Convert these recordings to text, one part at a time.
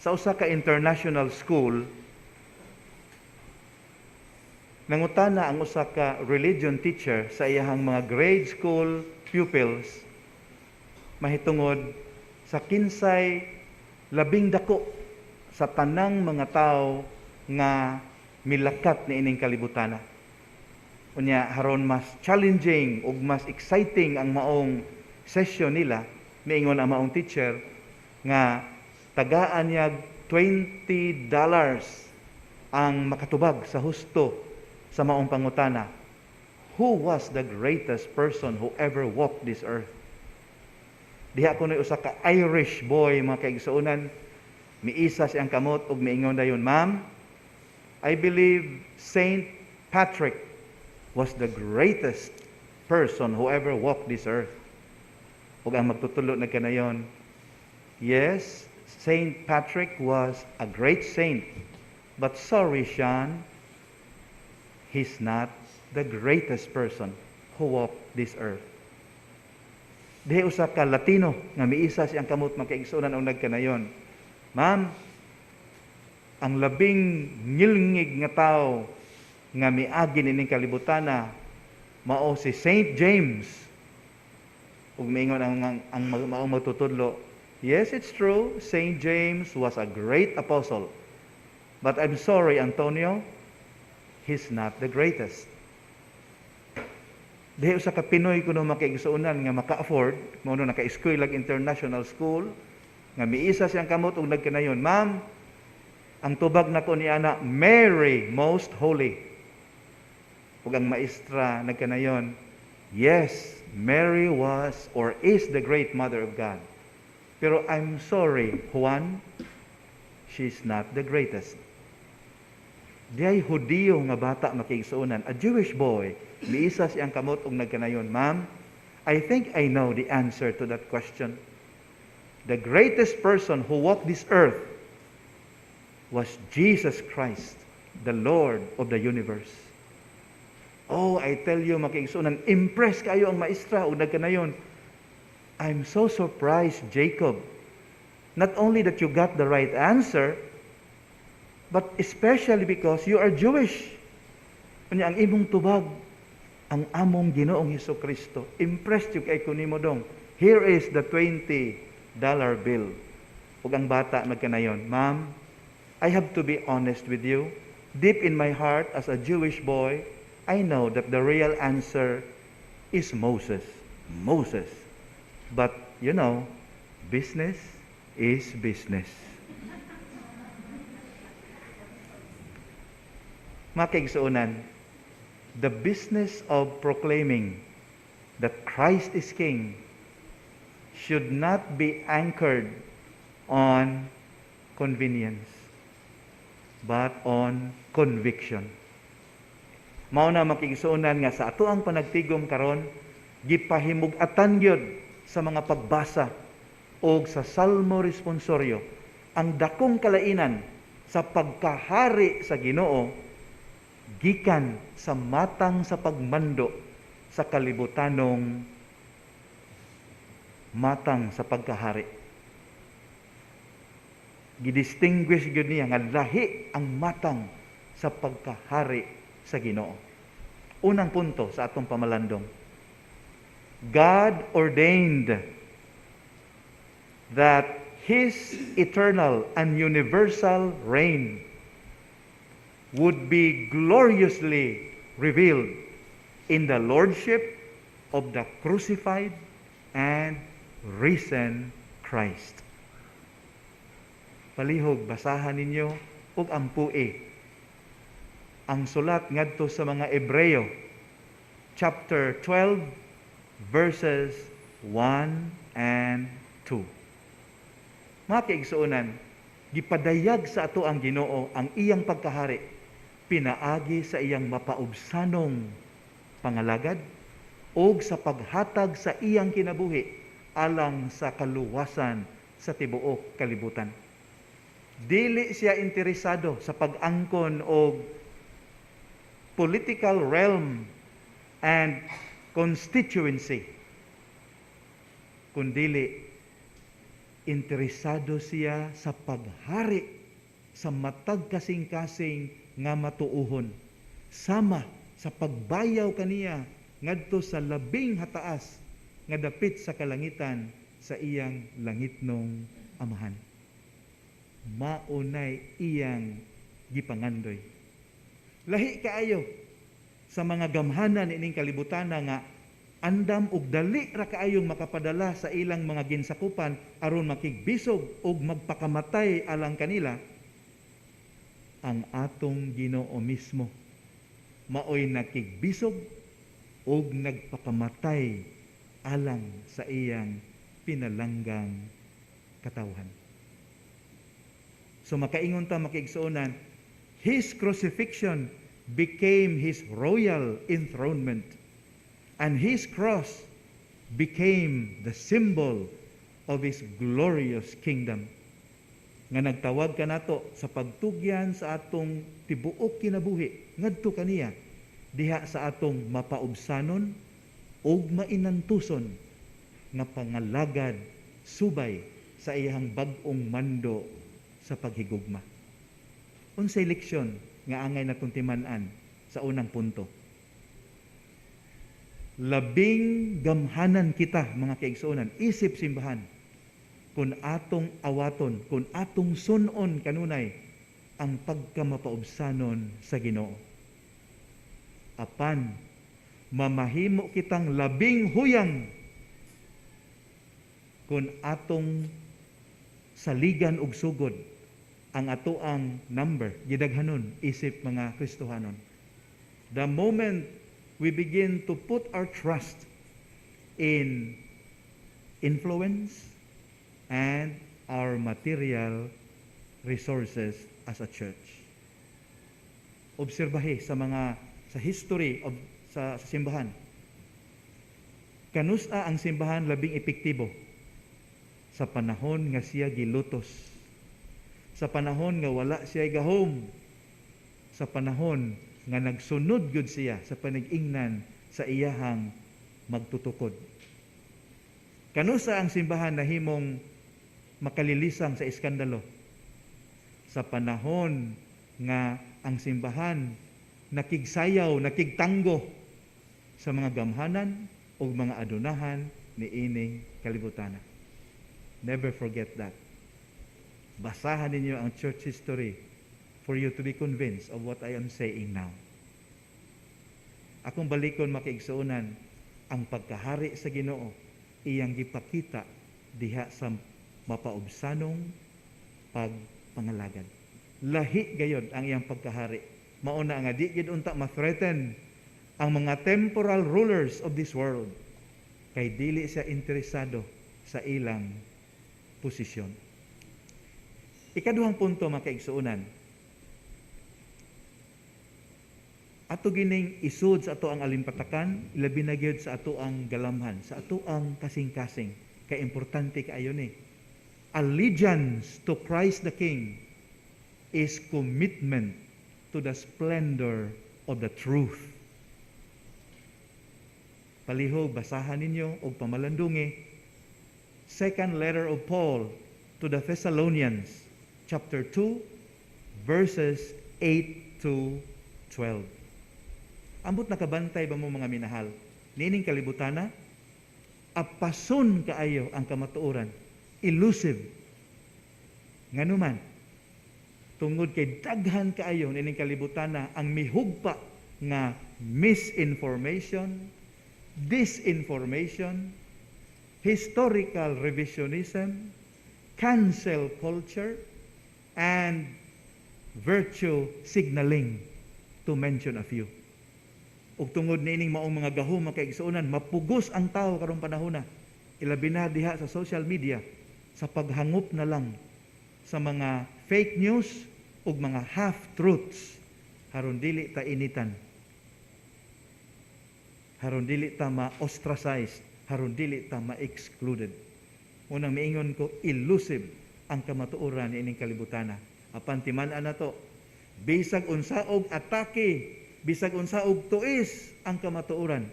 sa usa ka international school, nangutana ang usa ka religion teacher sa iyahang mga grade school pupils mahitungod sa kinsay labing dako sa tanang mga tao nga milakat ni ining kalibutana. Unya haron mas challenging ug mas exciting ang maong session nila, miingon ang maong teacher nga tagaan niya $20 ang makatubag sa husto sa maong pangutana. Who was the greatest person who ever walked this earth? Diha ko na usa ka Irish boy, mga kaigsuonan, miisa siyang kamot ug miingon dayon, "Ma'am, I believe Saint Patrick was the greatest person who ever walked this earth." Ug ang magtutulo na kanayon, "Yes, Saint Patrick was a great saint, but sorry, Sean, he's not the greatest person who walked this earth." Dihe usa ka Latino nga miisa siyang kamot makaigsunan og nagkanayon, "Ma'am, ang labing ngilngig nga tao nga miagi nining kalibutana mao si Saint James." Ug miingon ang maong magtutudlo, "Yes, it's true. Saint James was a great apostle. But I'm sorry, Antonio, he's not the greatest." Dihe usa ka Pinoy kuno makaigsuonan nga maka-afford, mao no naka-eskwela international school, nga miisa siyang kamot ug nagkanayon, "Ma'am, ang tubag nako ni ana, Mary most holy." Ug ang maestra nagkanayon, "Yes, Mary was or is the great mother of God. Pero I'm sorry, Juan, she's not the greatest." Diyay Hudiyo nga bata makiigsuonan, a Jewish boy, miisa siyang kamot ug nagkanayon, "Ma'am, I think I know the answer to that question. The greatest person who walked this earth was Jesus Christ, the Lord of the universe." Oh, I tell you, makiigsuonan, impress kayo ang maestra ug nagkanayon, "I'm so surprised, Jacob. Not only that you got the right answer, but especially because you are Jewish. Unya ang imong tubag, ang among Ginoong Hesukristo. Impressed yung kay kunimo dong. Here is the $20 bill." Ug ang bata nagkanayon, "Ma'am, I have to be honest with you. Deep in my heart as a Jewish boy, I know that the real answer is Moses. Moses. But, you know, business is business." Mga kaigsuonan, the business of proclaiming that Christ is King should not be anchored on convenience, but on conviction. Mao na makigsuonan nga sa ato ang panagtigom karon, gipahimug-atan gyud sa mga pagbasa o sa Salmo Responsorio ang dakong kalainan sa pagkahari sa Ginoo gikan sa matang sa pagmando sa kalibutanong matang sa pagkahari. Gidistinguish gyud niya nga lahi ang matang sa pagkahari sa Ginoo. Unang punto sa atong pamalandong, God ordained that His eternal and universal reign would be gloriously revealed in the lordship of the crucified and risen Christ. Palihog, basahan ninyo ug ampue ang sulat ngadto sa mga Ebreo, chapter 12, verses 1 and 2. Mga kaigsuonan, gipadayag sa ato ang Ginoo ang iyang pagkahari, pinaagi sa iyang mapaubsanong pangalagad o sa paghatag sa iyang kinabuhi alang sa kaluwasan sa tibuok kalibutan. Dili siya interesado sa pag-angkon og political realm and constituency, kundili interesado siya sa paghari sa matag kasing-kasing nga matuuhon, sama sa pagbayaw kaniya ngadto sa labing hataas nga dapit sa kalangitan sa iyang langitnong amahan. Maunay iyang gipangandoy. Lahi kaayo sa mga gamhanan ining kalibutan nga andam ug dali ra kaayong makapadala sa ilang mga ginsakupan aron makigbisog ug magpakamatay alang kanila, ang atong Ginoo mismo maoy nakigbisog ug nagpakamatay alang sa iyang pinalanggang katawhan. So makaingon ta makiigsuonan, His crucifixion became His royal enthronement, and His cross became the symbol of His glorious kingdom. Nga nagtawag ka nato sa pagtugyan sa atong tibuok kinabuhi ngadto kaniya diha sa atong mapaubsanon ug mainantuson nga pangalagad subay sa iyang bag-ong mando sa paghigugma. Unsay leksyon nga angay natong timan-an sa unang punto? Labing gamhanan kita mga kaigsuonan, isip simbahan, kung atong awaton, kung atong sunon kanunay ang pagkamapaubsanon sa Ginoo. Apan, mamahimo kitang labing huyang kung atong saligan og sugod ang atoang number, gidaghanon, isip mga Kristohanon. The moment we begin to put our trust in influence and our material resources as a church. Obserbahe sa history of sa simbahan. Kanusa ang simbahan labing epektibo sa panahon nga siya gilutos, sa panahon nga wala siya gahom, sa panahon nga nagsunod gud siya sa panag-ingnan sa iyahang magtutukod. Kanusa ang simbahan nahimong makalilisang sa iskandalo? Sa panahon nga ang simbahan nakigsayaw, nakigtanggo sa mga gamhanan o mga adunahan ni ining kalibutan. Never forget that. Basahan ninyo ang church history for you to be convinced of what I am saying now. Akong balikon makiigsuonan, ang pagkahari sa Ginoo iyang gipakita diha sa mapaubsanong pagpangalagad. Lahi gayod ang iyang pagkahari. Mauna nga di gid unta ma-threaten ang mga temporal rulers of this world kay dili siya interesado sa ilang posisyon. Ikaduhang punto mga kaigsuonan, ato gining isud sa ato ang alimpatakan, ilabi na gyud sa ato ang galamhan, sa ato ang kasing-kasing, kay importante kaayo ni. Allegiance to Christ the King is commitment to the splendor of the truth. Palihog, basahan ninyo o pamalandungi, second letter of Paul to the Thessalonians, chapter 2, verses 8 to 12. Ambot nakabantay ba mo mga minahal? Nining kalibutana, apason kaayo ang kamatuoran, elusive. Nganuman, tungod kay daghan kaayo nining kalibutana ang mihugpa nga misinformation, disinformation, historical revisionism, cancel culture, and virtue signaling, to mention a few. Ug tungod niining maong mga gahom mga kaigsuonan, mapugos ang tao karong panahon na. Ilabi na diha sa social media sa paghangop na lang sa mga fake news ug mga half-truths haron dili ta initan. Haron dili ta ma-ostracized, haron dili ta ma-excluded. Unang miingon ko, elusive ang kamatuoran niining kalibutana. Apan timan-an nato, bisag unsaog atake, bisag unsaog tuis ang kamatuoran,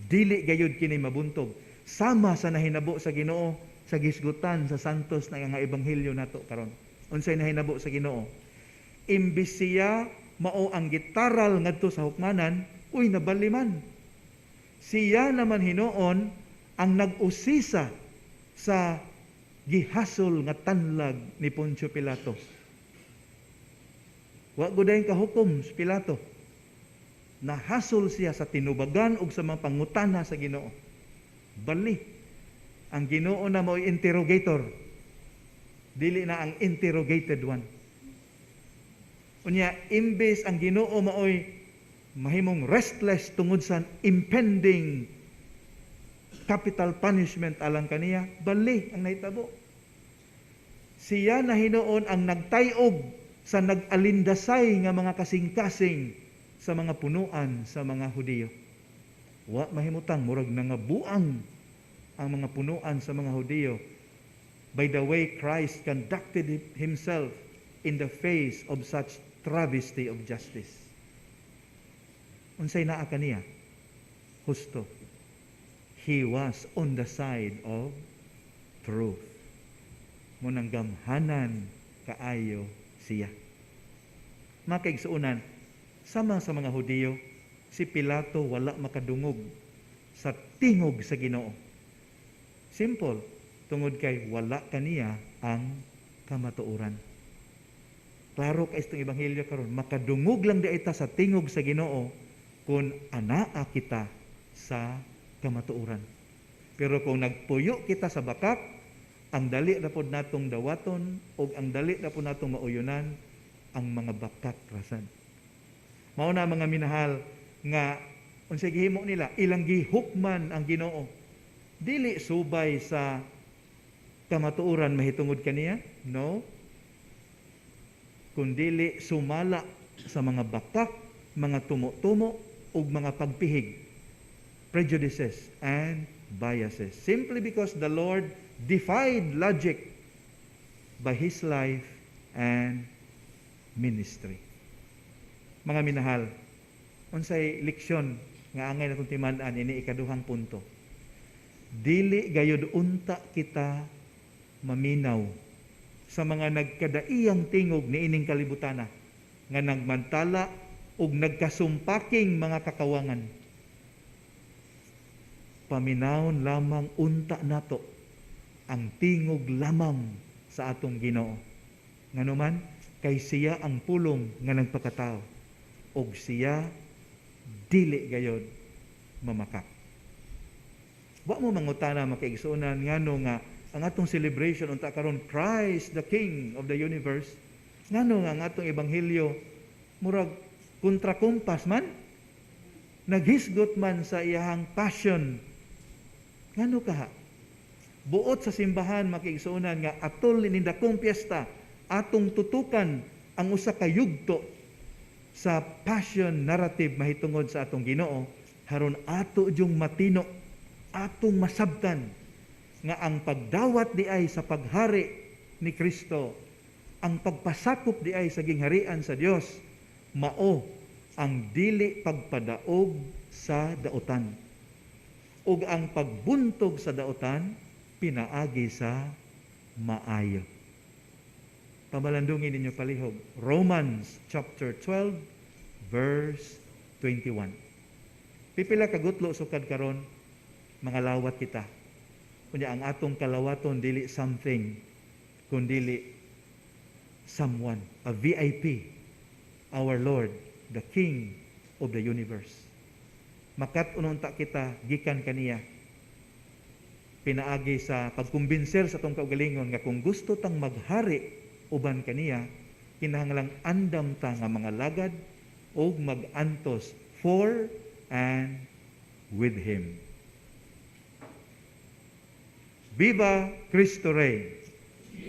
dili gayud kini mabuntog. Sama sa nahinabo sa Ginoo sa gisgutan sa santos na nga ebanghelyo nato karon. Unsay nahinabo sa Ginoo? Imbis siya mao ang gitaral ngadto sa hukmanan, uy nabaliman. Siya naman hinuon ang nag-usisa sa gihasol nga tanlag ni Poncio Pilato. Wa guday kahukom si Pilato. Nahasol siya sa tinubagan ug sa mga pangutana sa Ginoo. Bali, ang Ginoo na mo'y interrogator. Dili na ang interrogated one. Unya, imbes ang Ginoo maoy mahimong restless tungod sa impending capital punishment alang kaniya, bali ang nahitabo. Siya na hinuon ang nagtayog sa nag-alindasay nga mga kasing-kasing sa mga punuan sa mga Hudiyo. Wa mahimutang murag nangabuang ang mga punuan sa mga Hudiyo by the way Christ conducted himself in the face of such travesty of justice. Unsay naa kaniya? Husto. He was on the side of truth. Munang gamhanan kaayo siya. Mga kaigsuunan, sama sa mga Hudiyo, si Pilato wala makadungog sa tingog sa Ginoo. Simple, tungod kay wala kaniya ang kamatuoran. Klaro kay itong ebanghelyo karon, makadungog lang di ita sa tingog sa Ginoo kung anaa kita sa kamatuoran. Pero kung nagpuyo kita sa bakat, ang dali na po natong dawaton o ang dali na po natong mauyonan ang mga bakat rasan. Mao na mga minahal nga unsay gihimo nila, ilang gihukman ang Ginoo. Dili subay sa kamatuoran mahitungod kaniya, no? Kundili sumala sa mga bakat, mga tumo-tumo ug mga pagpihig, prejudices and biases, simply because the Lord defied logic by His life and ministry. Mga minahal, unsay leksyon nga angay natong timaan ini ikaduhang punto. Dili gayud unta kita maminaw sa mga nagkadaiyang tingog ni ining kalibutana nga nagmantala ug nagkasumpaking mga kakawangan. Paminawon lamang unta nato ang tingog lamang sa atong Ginoo. Nganuman kay siya ang pulong nga nagpakatao ug siya dili gayod mamakak. Wa mo mangutana makaigsuonan ngano nga ang atong celebration unta karon Christ the King of the universe, ngano nga ang atong ebanghelyo murag kontrakumpas man, naghisgot man sa iyahang passion. Ngano kaha? Buot sa simbahan makiigsuonan nga atol ni dakong piyesta atong tutukan ang usa ka yugto sa passion narrative mahitungod sa atong Ginoo, haron ato jung matino, atong masabtan nga ang pagdawat di ay sa paghari ni Kristo, ang pagpasakop di ay sa gingharian sa Dios, mao ang dili pagpadaog sa daotan ug ang pagbuntog sa daotan pinaagi sa maayo. Pamalandungin ninyo palihog, Romans chapter 12 verse 21. Pipila kagutlo sukad karon mga lawat kita. Kunya ang atong kalawaton dili something kundi someone, a VIP, our Lord, the King of the universe. Makat ununta kita gikan kaniya. Pinaagi sa pagkumbinser sa atong kaugalingon nga kung gusto tang maghari uban kaniya, kinahanglang andam ta nga mga lagad o magantos for and with Him. Viva Cristo Rey!